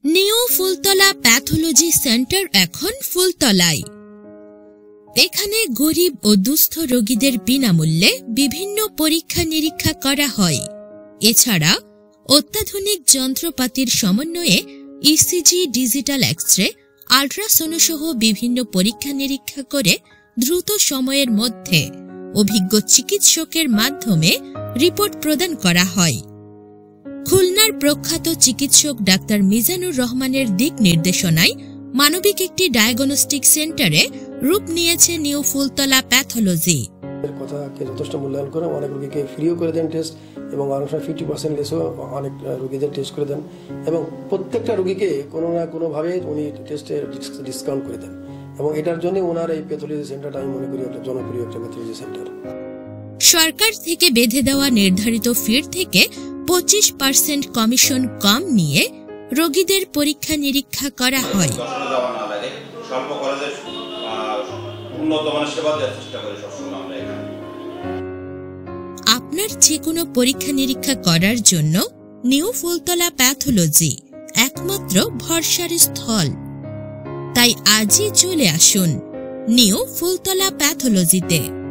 New Phultala pathology centre এখন ফুলতলায়। এখানে গরিব ও দুস্থ রোগীদের বিনামূল্যে বিভিন্ন পরীক্ষা নিরীক্ষা করা হয়। এছাড়া অত্যাধুনিক যন্ত্রপাতির সমন্বয়ে ইসিজি, ডিজিটাল এক্স-রে, আল্ট্রাসোনো সহ বিভিন্ন পরীক্ষা নিরীক্ষা করে দ্রুত সময়ের মধ্যে অভিজ্ঞ চিকিৎসকের মাধ্যমে রিপোর্ট প্রদান করা হয়। খুলনার প্রখ্যাত চিকিৎসক ডাক্তার মিজানুর রহমানের দিক নির্দেশনায় মানবিক একটি ডায়াগনস্টিক সেন্টারে রূপ নিয়েছে নিউ ফুলতলা প্যাথোলজি। কথাকে যথেষ্ট মূল্যায়ন করে অনেক রোগীকে ফ্রিও করে দেন টেস্ট, এবং অনেক সময় 50% লেসও অনেক রোগীদের টেস্ট করে দেন, এবং প্রত্যেকটা রোগীকে কোনো না কোনোভাবে উনি টেস্টে ডিসকাউন্ট করে দেন। এবং এটার জন্য ওনার এই প্যাথোলজি সেন্টারটা আমি মনে করি একটা জনপ্রিয় একটা প্যাথোলজি সেন্টার। সরকার থেকে বেঁধে দেওয়া নির্ধারিত ফির থেকে 25% কমিশন কম নিয়ে রোগীদের পরীক্ষা নিরীক্ষা করা হয়। আপনার যে কোনো পরীক্ষা নিরীক্ষা করার জন্য নিউ ফুলতলা প্যাথোলজি একমাত্র ভরসার স্থল। তাই আজই চলে আসুন নিউ ফুলতলা প্যাথোলজিতে।